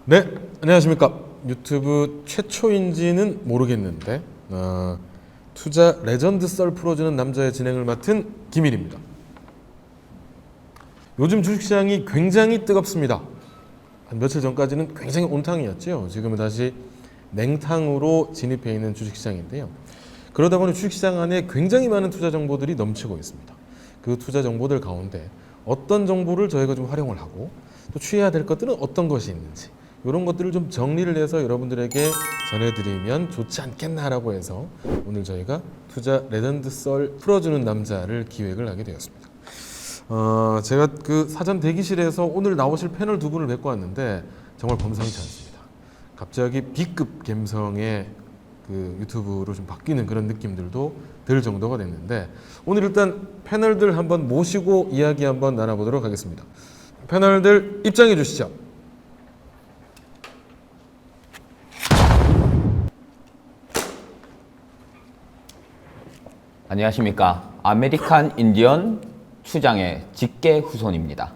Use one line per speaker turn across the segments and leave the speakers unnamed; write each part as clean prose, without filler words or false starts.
네, 안녕하십니까. 유튜브 최초인지는 모르겠는데 투자 레전드 썰 풀어주는 남자의 진행을 맡은 김일입니다. 요즘 주식시장이 굉장히 뜨겁습니다. 한 며칠 전까지는 굉장히 온탕이었죠. 지금은 다시 냉탕으로 진입해 있는 주식시장인데요. 그러다 보니 주식시장 안에 굉장히 많은 투자 정보들이 넘치고 있습니다. 그 투자 정보들 가운데 어떤 정보를 저희가 좀 활용을 하고 또 취해야 될 것들은 어떤 것이 있는지 이런 것들을 좀 정리를 해서 여러분들에게 전해드리면 좋지 않겠나라고 해서 오늘 저희가 투자 레전드 썰 풀어주는 남자를 기획을 하게 되었습니다. 제가 그 사전 대기실에서 오늘 나오실 패널 두 분을 뵙고 왔는데 정말 범상치 않습니다. 갑자기 B급 감성의 그 유튜브로 좀 바뀌는 그런 느낌들도 들 정도가 됐는데 오늘 일단 패널들 한번 모시고 이야기 한번 나눠보도록 하겠습니다. 패널들 입장해 주시죠.
안녕하십니까. 아메리칸 인디언 추장의 직계 후손입니다.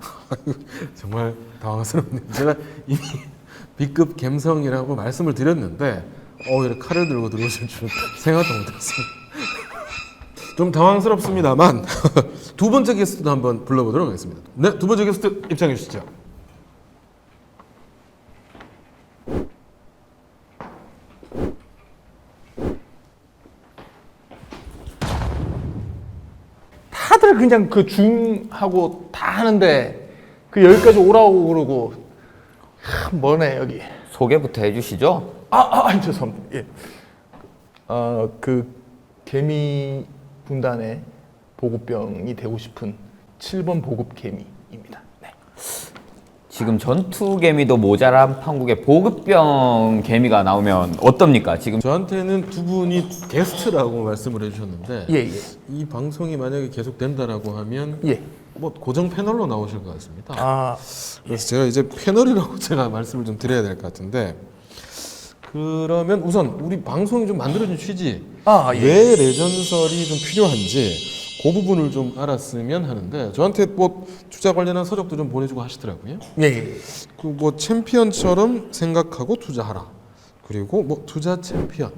정말 당황스럽네요. 제가 이미 B급 감성이라고 말씀을 드렸는데 이렇게 칼을 들고 들어오실 줄은 생각도 못했습니다. 좀 당황스럽습니다만 두 번째 게스트도 한번 불러보도록 하겠습니다. 네, 두 번째 게스트 입장해 주시죠.
다들 그냥 그 줌하고 다 하는데 그 여기까지 오라고 그러고 뭐네 여기.
소개부터 해주시죠.
죄송합니다. 예. 그 개미 군단의 보급병이 되고 싶은 7번 보급 개미입니다. 네.
지금 전투 개미도 모자란 판국에 보급병 개미가 나오면 어떻습니까? 지금
저한테는 두 분이 게스트라고 말씀을 해주셨는데
예.
이 방송이 만약에 계속 된다라고 하면
예.
뭐 고정 패널로 나오실 것 같습니다.
아,
그래서 제가 이제 패널이라고 제가 말씀을 좀 드려야 될 것 같은데 그러면 우선 우리 방송이 좀 만들어진 취지
예.
왜 레전설이 좀 필요한지 그 부분을 좀 알았으면 하는데 저한테 뭐 투자 관련한 서적도 좀 보내주고 하시더라고요.
예.
그 뭐 챔피언처럼 생각하고 투자하라. 그리고 뭐 투자 챔피언.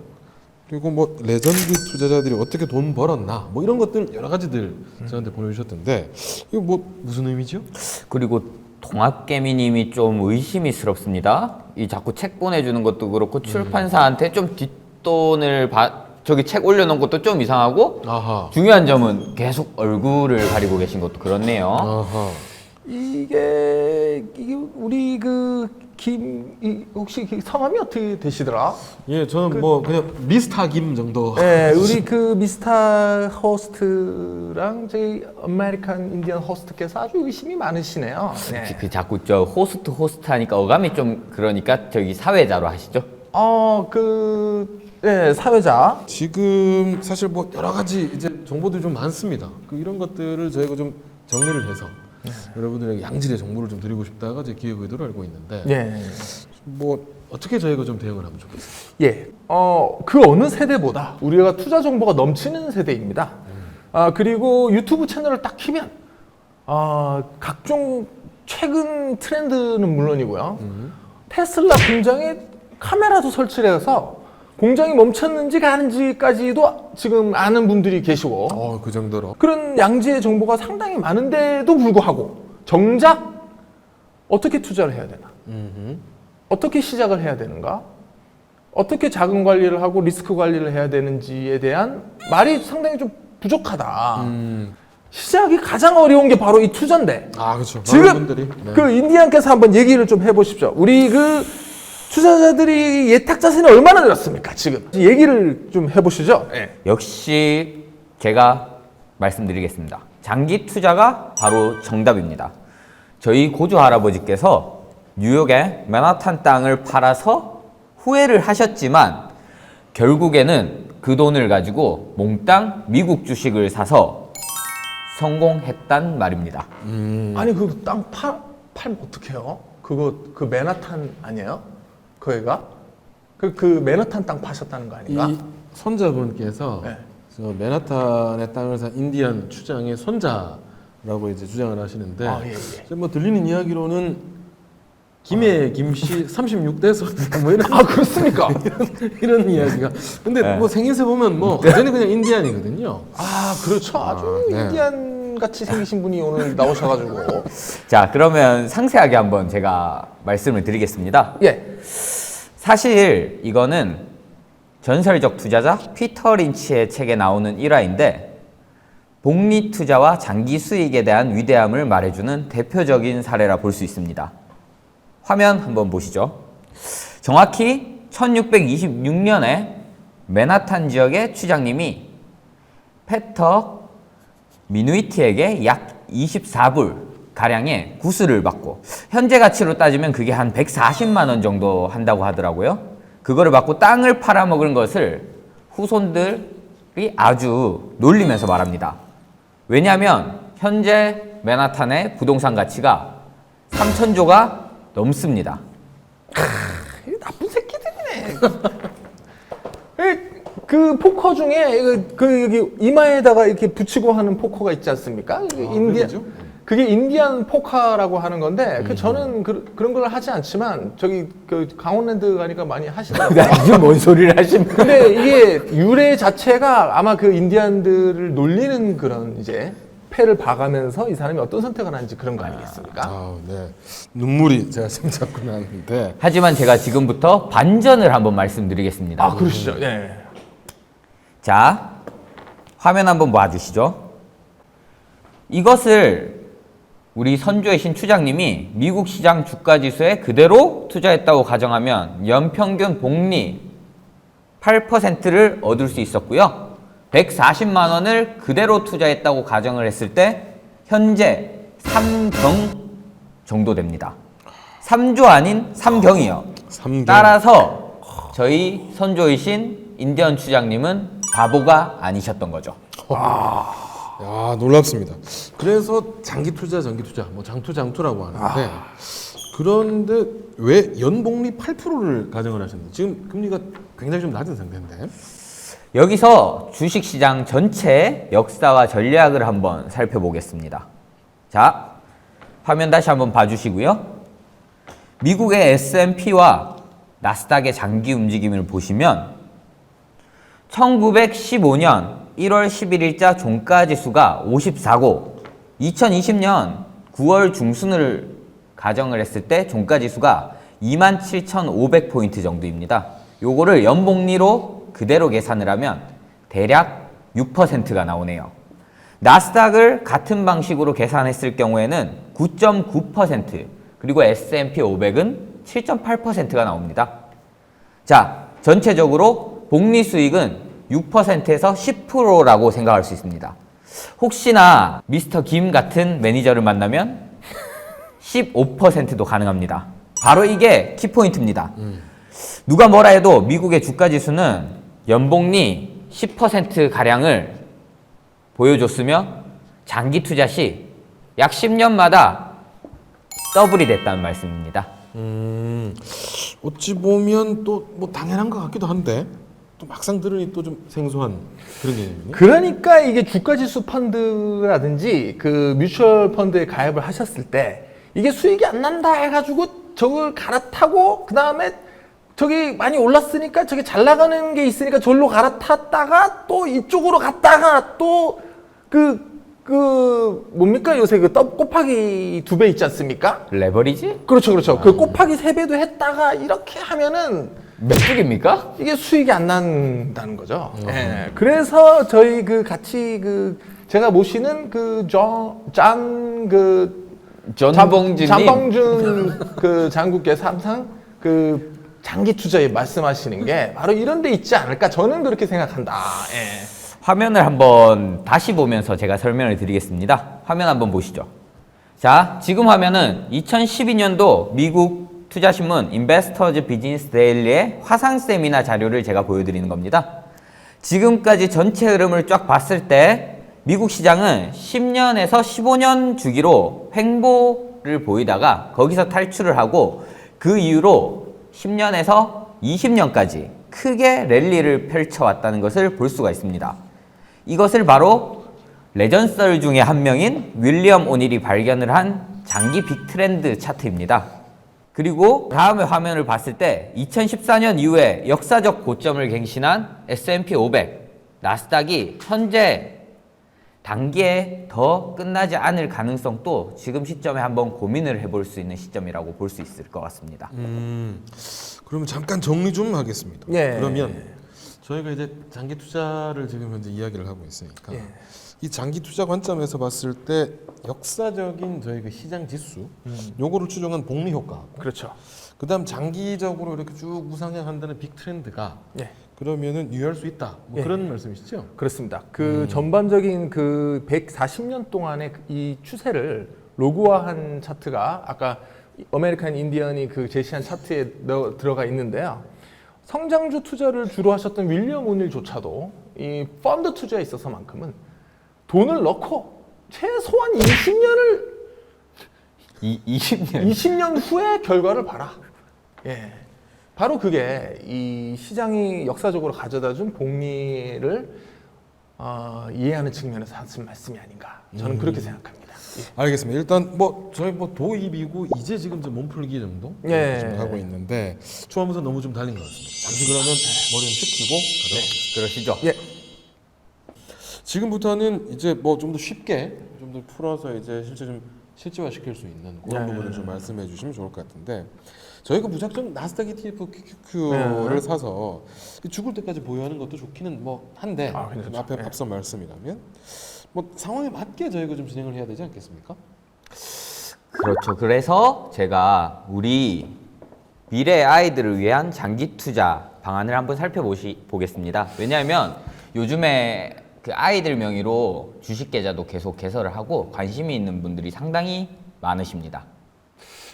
그리고 뭐 레전드 투자자들이 어떻게 돈 벌었나. 뭐 이런 것들 여러 가지들 저한테 보내주셨던데 이거 뭐 무슨 의미죠?
그리고 동학개미님이 좀 의심이스럽습니다. 이 자꾸 책 보내주는 것도 그렇고 출판사한테 좀 뒷돈을 저기 책 올려놓은 것도 좀 이상하고
아하.
중요한 점은 계속 얼굴을 가리고 계신 것도 그렇네요.
아하.
이게 우리 혹시 성함이 어떻게 되시더라?
예, 저는 뭐 그냥 미스터 김 정도.
네, 우리 그 미스터 호스트랑 저희 아메리칸 인디언 호스트께서 아주 의심이 많으시네요. 네.
그 자꾸 저 호스트 하니까 어감이 좀 그러니까 저기 사회자로 하시죠.
네, 사회자.
지금 사실 뭐 여러 가지 이제 정보들이 좀 많습니다. 이런 것들을 저희가 좀 정리를 해서 여러분들에게 양질의 정보를 좀 드리고 싶다가 제 기획 의도를 알고 있는데
예.
뭐 어떻게 저희가 좀 대응을 하면 좋겠어요?
예. 그 어느 세대보다 우리가 투자 정보가 넘치는 세대입니다. 그리고 유튜브 채널을 딱 키면 각종 최근 트렌드는 물론이고요. 테슬라 공장에 카메라도 설치를 해서 공장이 멈췄는지 가는지까지도 지금 아는 분들이 계시고
그 정도로.
그런 양지의 정보가 상당히 많은데도 불구하고 정작 어떻게 투자를 해야 되나? 어떻게 시작을 해야 되는가? 어떻게 자금 관리를 하고 리스크 관리를 해야 되는지에 대한 말이 상당히 좀 부족하다. 시작이 가장 어려운 게 바로 이 투자인데.
그렇죠.
지금
분들이. 네.
그 인디안께서 한번 얘기를 좀 해보십시오. 우리 그 투자자들이 예탁 자산이 얼마나 늘었습니까? 지금 얘기를 좀 해보시죠. 네.
역시 제가 말씀드리겠습니다. 장기 투자가 바로 정답입니다. 저희 고조 할아버지께서 뉴욕의 맨하탄 땅을 팔아서 후회를 하셨지만 결국에는 그 돈을 가지고 몽땅 미국 주식을 사서 성공했단 말입니다.
아니 그 땅 팔면 어떡해요? 그 맨하탄 아니에요? 거기가? 그 맨하탄 땅 파셨다는 거 아닌가?
이 손자분께서
네.
저 맨하탄의 땅을 산 인디안 추장의 손자라고 이제 주장을 하시는데
예.
뭐 들리는 이야기로는 김해 김씨 36대서 뭐 이런
아 그렇습니까?
이런 이야기가. 근데
네.
뭐 생김새 보면 뭐 완전히 그냥 인디안이거든요.
아 그렇죠. 아주
네.
인디안 같이 생기신 분이 오늘 나오셔가지고
자, 그러면 상세하게 한번 제가 말씀을 드리겠습니다.
예.
사실 이거는 전설적 투자자 피터 린치의 책에 나오는 일화인데 복리 투자와 장기 수익에 대한 위대함을 말해주는 대표적인 사례라 볼 수 있습니다. 화면 한번 보시죠. 정확히 1626년에 맨하탄 지역의 취장님이 페터 미누이티에게 약 24불 가량의 구슬을 받고 현재 가치로 따지면 그게 한 140만 원 정도 한다고 하더라고요. 그거를 받고 땅을 팔아먹은 것을 후손들이 아주 놀리면서 말합니다. 왜냐하면 현재 맨하탄의 부동산 가치가 3천조가 넘습니다.
이 나쁜 새끼들이네. 그 포커 중에 그 여기 이마에다가 이렇게 붙이고 하는 포커가 있지 않습니까? 그게 인디안 포카라고 하는 건데 저는 그런 걸 하지 않지만 저기 그 강원랜드 가니까 많이 하시더라고요.
지금 뭔 소리를 하십니까?
근데 이게 유래 자체가 아마 그 인디안들을 놀리는 그런 이제 패를 봐가면서 이 사람이 어떤 선택을 하는지 그런 거 아니겠습니까?
아, 네. 눈물이 제가 지금 자꾸 나는데.
하지만 제가 지금부터 반전을 한번 말씀드리겠습니다.
아 그러시죠. 네.
자, 화면 한번 봐주시죠. 이것을 우리 선조의 신추장님이 미국 시장 주가지수에 그대로 투자했다고 가정하면 연평균 복리 8%를 얻을 수 있었고요. 140만 원을 그대로 투자했다고 가정을 했을 때 현재 3경 정도 됩니다. 3조 아닌 3경이요.
3경.
따라서 저희 선조이신 인디언 추장님은 바보가 아니셨던 거죠.
야, 놀랍습니다. 그래서 장기 투자, 전기 투자, 뭐 장투라고 하는데 그런데 왜 연복리 8%를 가정을 하셨는지 지금 금리가 굉장히 좀 낮은 상태인데.
여기서 주식시장 전체의 역사와 전략을 한번 살펴보겠습니다. 자, 화면 다시 한번 봐주시고요. 미국의 S&P와 나스닥의 장기 움직임을 보시면 1915년 1월 11일자 종가지수가 54고 2020년 9월 중순을 가정을 했을 때 종가지수가 27,500포인트 정도입니다. 요거를 연복리로 그대로 계산을 하면 대략 6%가 나오네요. 나스닥을 같은 방식으로 계산했을 경우에는 9.9% 그리고 S&P 500은 7.8%가 나옵니다. 자, 전체적으로 복리 수익은 6%에서 10%라고 생각할 수 있습니다. 혹시나 미스터 김 같은 매니저를 만나면 15%도 가능합니다. 바로 이게 키포인트입니다. 누가 뭐라 해도 미국의 주가지수는 연복리 10% 가량을 보여줬으며 장기 투자 시 약 10년마다 더블이 됐다는 말씀입니다.
어찌 보면 또 뭐 당연한 것 같기도 한데 또 막상 들으니 또 좀 생소한 그런 개념이네요.
그러니까 이게 주가지수 펀드라든지 그 뮤추얼 펀드에 가입을 하셨을 때 이게 수익이 안 난다 해가지고 저걸 갈아타고 그 다음에 저기 많이 올랐으니까 저기 잘 나가는 게 있으니까 절로 갈아탔다가 또 이쪽으로 갔다가 또 뭡니까 요새 그 곱하기 2배 있지 않습니까?
레버리지?
그렇죠, 그렇죠. 그 곱하기 3배도 했다가 이렇게 하면은
메뚜기입니까?
이게 수익이 안 난다는 거죠. 예. 그래서 저희 그 같이 그 제가 모시는 그
전봉준님.
장봉준 그 장국께서 항상 그 장기 투자에 말씀하시는 게 바로 이런 데 있지 않을까 저는 그렇게 생각한다. 예.
화면을 한번 다시 보면서 제가 설명을 드리겠습니다. 화면 한번 보시죠. 자, 지금 화면은 2012년도 미국 투자신문 인베스터즈 비즈니스 데일리의 화상 세미나 자료를 제가 보여드리는 겁니다. 지금까지 전체 흐름을 쫙 봤을 때 미국 시장은 10년에서 15년 주기로 횡보를 보이다가 거기서 탈출을 하고 그 이후로 10년에서 20년까지 크게 랠리를 펼쳐왔다는 것을 볼 수가 있습니다. 이것을 바로 레전썰 중에 한 명인 윌리엄 오닐이 발견을 한 장기 빅트렌드 차트입니다. 그리고 다음에 화면을 봤을 때 2014년 이후에 역사적 고점을 갱신한 S&P 500, 나스닥이 현재 단기에 더 끝나지 않을 가능성도 지금 시점에 한번 고민을 해볼 수 있는 시점이라고 볼 수 있을 것 같습니다.
그러면 잠깐 정리 좀 하겠습니다.
예.
그러면 저희가 이제 장기 투자를 지금 현재 이야기를 하고 있으니까
예.
이 장기 투자 관점에서 봤을 때 역사적인 저희 그 시장 지수 요거를 추정한 복리 효과,
그렇죠.
그다음 장기적으로 이렇게 쭉 우상향한다는 빅 트렌드가
예.
그러면은 유의할 수 있다. 뭐
예.
그런 말씀이시죠?
그렇습니다. 그 전반적인 그 140년 동안의 이 추세를 로그화한 차트가 아까 아메리칸 인디언이 그 제시한 차트에 들어가 있는데요. 성장주 투자를 주로 하셨던 윌리엄 오닐조차도 이 펀드 투자에 있어서만큼은 돈을 넣고 최소한 20년 후의 결과를 봐라. 예. 바로 그게 이 시장이 역사적으로 가져다준 복리를 이해하는 측면에서 하신 말씀이 아닌가. 저는 그렇게 생각합니다. 예.
알겠습니다. 일단 뭐 저희 뭐 도입이고 이제 지금 좀 몸풀기 정도
예.
좀 하고 있는데 초반부터 너무 좀 달린 것 같습니다. 잠시 그러면 머리 좀 식히고 가도록 하겠습니다.
그러시죠?
예.
지금부터는 이제 뭐 좀 더 쉽게 좀 더 풀어서 이제 실제 좀 실제화 시킬 수 있는 그런
네.
부분을 좀 말씀해 주시면 좋을 것 같은데 저희가 무작정 나스닥 ETF QQQ를 사서 죽을 때까지 보유하는 것도 좋기는 뭐 한데
괜찮죠.
앞에
네.
앞선 말씀이라면 뭐 상황에 맞게 저희가 좀 진행을 해야 되지 않겠습니까?
그렇죠. 그래서 제가 우리 미래 아이들을 위한 장기 투자 방안을 한번 살펴보겠습니다. 왜냐하면 요즘에 그 아이들 명의로 주식 계좌도 계속 개설을 하고 관심이 있는 분들이 상당히 많으십니다.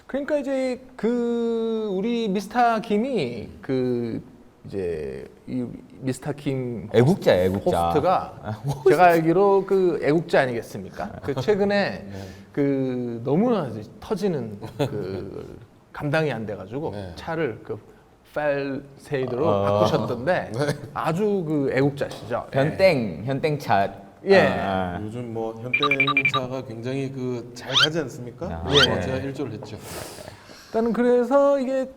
그러니까 이제 그 우리 미스터 김이 그 이제 이 미스터 김
애국자예요, 애국자.
호스트가 제가 알기로 그 애국자 아니겠습니까? 그 최근에 그 너무나 이제 터지는 그 감당이 안 돼가지고
네. 차를
차를 그 펠세이드로 바꾸셨던데 아주 그 애국자시죠.
현땡차.
예.
요즘 뭐 현대차가 굉장히 그 잘 가지 않습니까?
예.
제가 일조를 했죠.
일단은 그래서 이게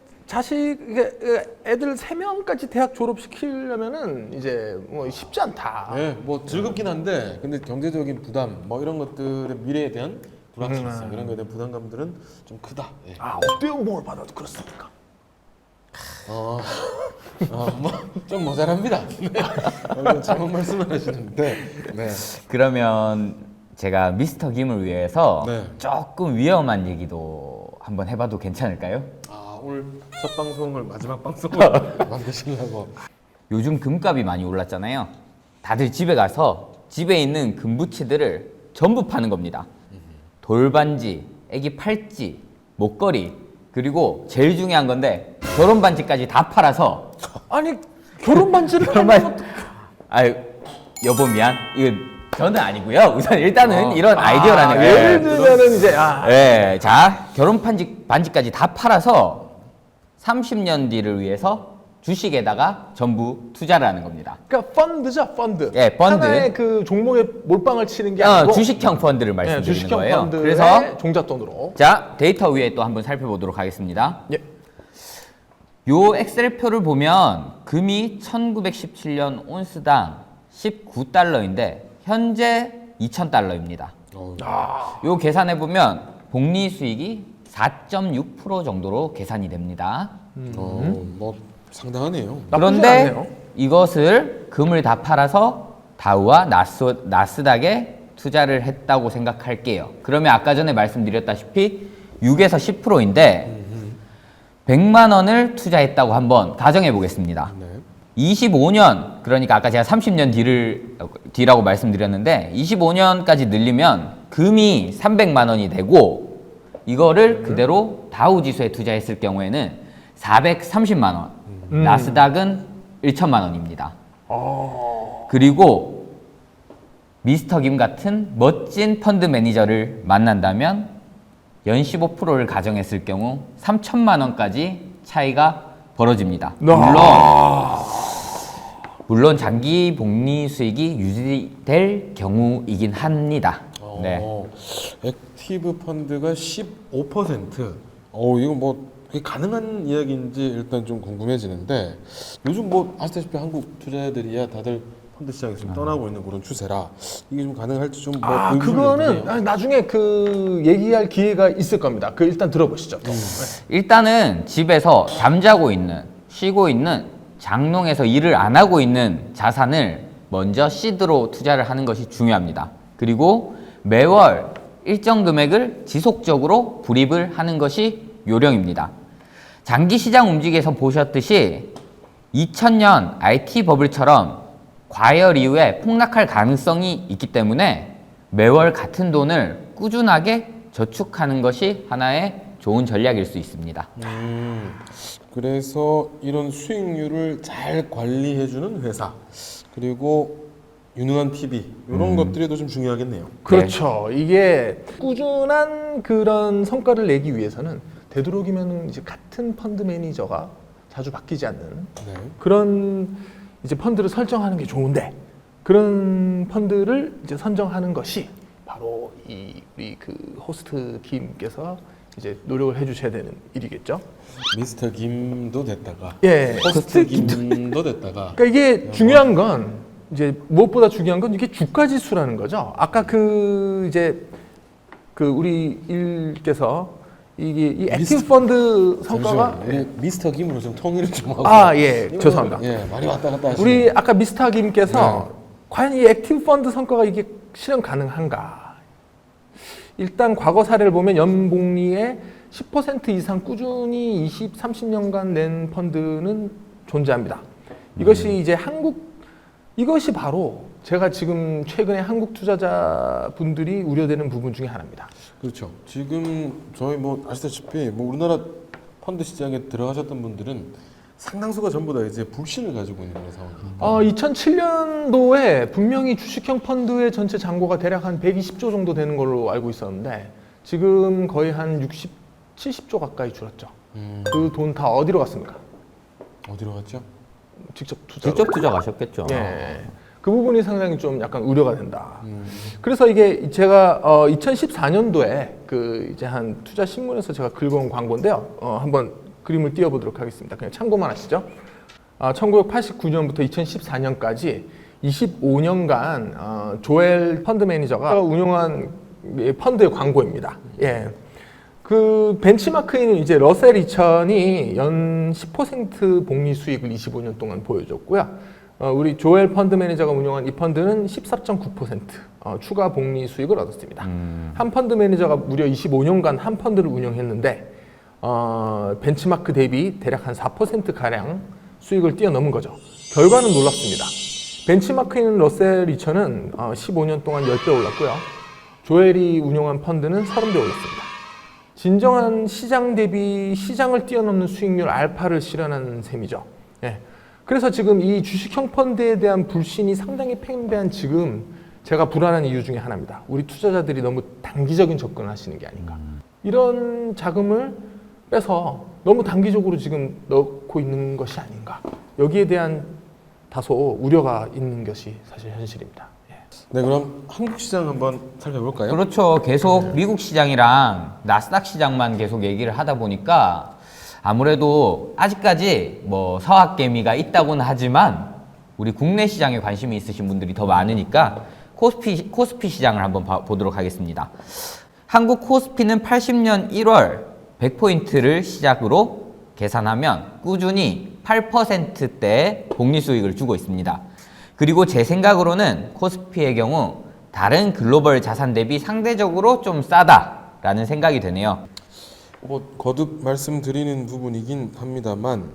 애들 3명까지 대학 졸업시키려면은 이제 뭐 쉽지 않다.
네, 뭐 즐겁긴 한데 근데 경제적인 부담 뭐 이런 것들의 미래에 대한 불확실성 이런 거에 대한 부담감들은 좀 크다. 예.
어때요? 받아도 그렇습니까?
뭐좀 모자랍니다. 네. 잘못 말씀을 하시는데. 네.
그러면 제가 미스터 김을 위해서
네.
조금 위험한 얘기도 한번 해봐도 괜찮을까요?
오늘 첫 방송을 마지막 방송을 만드시려고.
요즘 금값이 많이 올랐잖아요. 다들 집에 가서 집에 있는 금부치들을 전부 파는 겁니다. 돌반지, 애기 팔찌, 목걸이, 그리고 제일 중요한 건데 결혼 반지까지 다 팔아서
아니 결혼 반지를
아유 여보 미안 이거 저는 아니고요. 우선 일단은 이런 아이디어라는 거예요.
예를 들면은 이제
네, 자 결혼 반지까지 다 팔아서 30년 뒤를 위해서 주식에다가 전부 투자를 하는 겁니다.
그러니까 펀드죠, 펀드.
예, 펀드.
하나의 그 종목에 몰빵을 치는 게 아니고
주식형 펀드를 말씀드리는
주식형
거예요.
펀드의
그래서
종잣돈으로.
자 데이터 위에 또 한번 살펴보도록 하겠습니다.
예.
요 엑셀표를 보면 금이 1917년 온스당 19달러인데 현재 2,000달러입니다. 요 계산해 보면 복리 수익이 4.6% 정도로 계산이 됩니다.
뭐 상당하네요.
그런데
않네요.
이것을 금을 다 팔아서 다우와 나스닥에 투자를 했다고 생각할게요. 그러면 아까 전에 말씀드렸다시피 6에서 10%인데 100만 원을 투자했다고 한번 가정해 보겠습니다.
네.
25년, 그러니까 아까 제가 30년 뒤라고 말씀드렸는데 25년까지 늘리면 금이 300만 원이 되고 이거를 그대로 다우 지수에 투자했을 경우에는 430만 원, 나스닥은 1천만 원입니다. 그리고 미스터 김 같은 멋진 펀드 매니저를 만난다면 연 15%를 가정했을 경우 3천만 원까지 차이가 벌어집니다. 물론 장기 복리 수익이 유지될 경우이긴 합니다. 네.
액티브 펀드가 15%. 이거 뭐 그게 가능한 이야기인지 일단 좀 궁금해지는데 요즘 뭐 아시다시피 한국 투자자들이야 다들 펀드 시장에서 좀 떠나고 있는 그런 추세라 이게 좀 가능할지 좀 뭐
그거는 나중에 그 얘기할 기회가 있을 겁니다. 그 일단 들어보시죠.
일단은 집에서 잠자고 있는, 쉬고 있는, 장롱에서 일을 안 하고 있는 자산을 먼저 시드로 투자를 하는 것이 중요합니다. 그리고 매월 일정 금액을 지속적으로 불입을 하는 것이 요령입니다. 장기 시장 움직임에서 보셨듯이 2000년 IT 버블처럼 과열 이후에 폭락할 가능성이 있기 때문에 매월 같은 돈을 꾸준하게 저축하는 것이 하나의 좋은 전략일 수 있습니다.
그래서 이런 수익률을 잘 관리해주는 회사 그리고 유능한 PB 이런 것들이 좀 중요하겠네요.
그렇죠. 이게 꾸준한 그런 성과를 내기 위해서는 되도록이면 이제 같은 펀드 매니저가 자주 바뀌지 않는
네.
그런 이제 펀드를 설정하는 게 좋은데 그런 펀드를 이제 선정하는 것이 바로 우리 그 호스트 김께서 이제 노력을 해주셔야 되는 일이겠죠.
미스터 김도 됐다가
예,
호스트 김도 됐다가
그러니까 이게 중요한 건 이제 무엇보다 중요한 건 이게 주가 지수라는 거죠. 아까 그 이제 그 우리 일께서 이게 이 액티브 펀드 성과가
우리 미스터 김으로 좀 통일을 좀 하고
죄송합니다.
예, 많이 왔다 갔다 하시는
우리 아까 미스터 김께서 과연 이 액티브 펀드 성과가 이게 실현 가능한가? 일단 과거 사례를 보면 연복리에 10% 이상 꾸준히 20, 30년간 낸 펀드는 존재합니다. 이것이 이제 이것이 바로 제가 지금 최근에 한국 투자자분들이 우려되는 부분 중에 하나입니다.
그렇죠. 지금 저희 뭐 아시다시피 뭐 우리나라 펀드 시장에 들어가셨던 분들은 상당수가 전부 다 이제 불신을 가지고 있는 그런 상황입니다.
2007년도에 분명히 주식형 펀드의 전체 잔고가 대략 한 120조 정도 되는 걸로 알고 있었는데 지금 거의 한 60, 70조 가까이 줄었죠. 그 돈 다 어디로 갔습니까?
어디로 갔죠?
직접 투자.
직접 투자 가셨겠죠.
예. 그 부분이 상당히 좀 약간 우려가 된다. 그래서 이게 제가 2014년도에 그 이제 한 투자 신문에서 제가 긁어온 광고인데요. 한번 그림을 띄워보도록 하겠습니다. 그냥 참고만 하시죠. 1989년부터 2014년까지 25년간 조엘 펀드 매니저가 운영한 펀드의 광고입니다. 예. 그 벤치마크에는 이제 러셀 2000이 연 10% 복리 수익을 25년 동안 보여줬고요. 우리 조엘 펀드 매니저가 운영한 이 펀드는 14.9% 추가 복리 수익을 얻었습니다. 한 펀드 매니저가 무려 25년간 한 펀드를 운영했는데 벤치마크 대비 대략 한 4%가량 수익을 뛰어넘은 거죠. 결과는 놀랍습니다. 벤치마크인 러셀 2000은 15년 동안 10배 올랐고요. 조엘이 운영한 펀드는 30배 올랐습니다. 진정한 시장 대비 시장을 뛰어넘는 수익률 알파를 실현한 셈이죠. 예. 그래서 지금 이 주식형 펀드에 대한 불신이 상당히 팽배한 지금 제가 불안한 이유 중에 하나입니다. 우리 투자자들이 너무 단기적인 접근을 하시는 게 아닌가. 이런 자금을 빼서 너무 단기적으로 지금 넣고 있는 것이 아닌가. 여기에 대한 다소 우려가 있는 것이 사실 현실입니다. 예.
네, 그럼 한국 시장 한번 살펴볼까요?
그렇죠. 계속 미국 시장이랑 나스닥 시장만 계속 얘기를 하다 보니까 아무래도 아직까지 뭐 서학개미가 있다고는 하지만 우리 국내 시장에 관심이 있으신 분들이 더 많으니까 코스피 시장을 한번 보도록 하겠습니다. 한국 코스피는 80년 1월 100포인트를 시작으로 계산하면 꾸준히 8%대의 복리 수익을 주고 있습니다. 그리고 제 생각으로는 코스피의 경우 다른 글로벌 자산 대비 상대적으로 좀 싸다라는 생각이 드네요.
뭐 거듭 말씀드리는 부분이긴 합니다만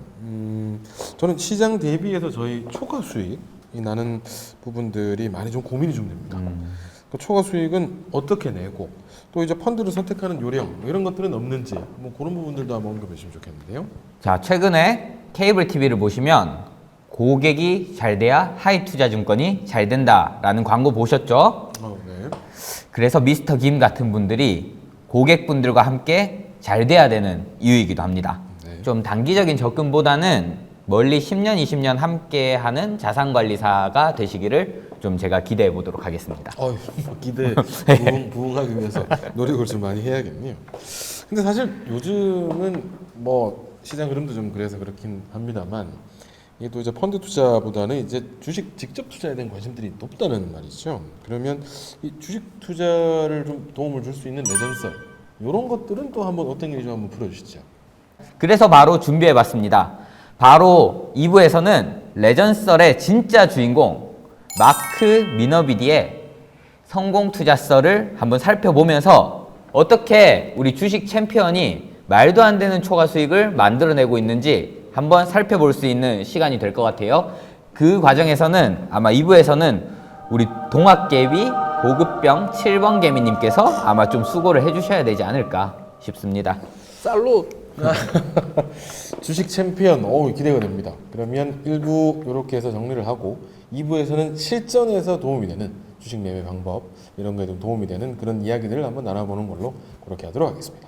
저는 시장 대비해서 저희 초과 수익이 나는 부분들이 많이 좀 고민이 좀 됩니다. 그 초과 수익은 어떻게 내고 또 이제 펀드를 선택하는 요령 이런 것들은 없는지 뭐 그런 부분들도 한번 언급해 주시면 좋겠는데요.
자, 최근에 케이블 TV를 보시면 고객이 잘 돼야 하이 투자 증권이 잘 된다라는 광고 보셨죠?
네.
그래서 미스터 김 같은 분들이 고객분들과 함께 잘 돼야 되는 이유이기도 합니다.
네.
좀 단기적인 접근보다는 멀리 10년, 20년 함께 하는 자산관리사가 되시기를 좀 제가 기대해 보도록 하겠습니다.
기대 부응하기 위해서 노력을 좀 많이 해야겠네요. 근데 사실 요즘은 뭐 시장 흐름도 좀 그래서 그렇긴 합니다만 이게 또 이제 펀드 투자보다는 이제 주식 직접 투자에 대한 관심들이 높다는 말이죠. 그러면 이 주식 투자를 좀 도움을 줄 수 있는 레전설 이런 것들은 또 한번 어떤 일이 좀 한번 풀어주시죠.
그래서 바로 준비해봤습니다. 바로 2부에서는 레전설의 진짜 주인공 마크 미너비디의 성공 투자설을 한번 살펴보면서 어떻게 우리 주식 챔피언이 말도 안 되는 초과 수익을 만들어내고 있는지 한번 살펴볼 수 있는 시간이 될 것 같아요. 그 과정에서는 아마 2부에서는 우리 동학개비 보급병 7번 개미님께서 아마 좀 수고를 해주셔야 되지 않을까 싶습니다.
쌀로
주식 챔피언, 기대가 됩니다. 그러면 1부 이렇게 해서 정리를 하고 2부에서는 실전에서 도움이 되는 주식 매매 방법 이런 거에 좀 도움이 되는 그런 이야기들을 한번 나눠보는 걸로 그렇게 하도록 하겠습니다.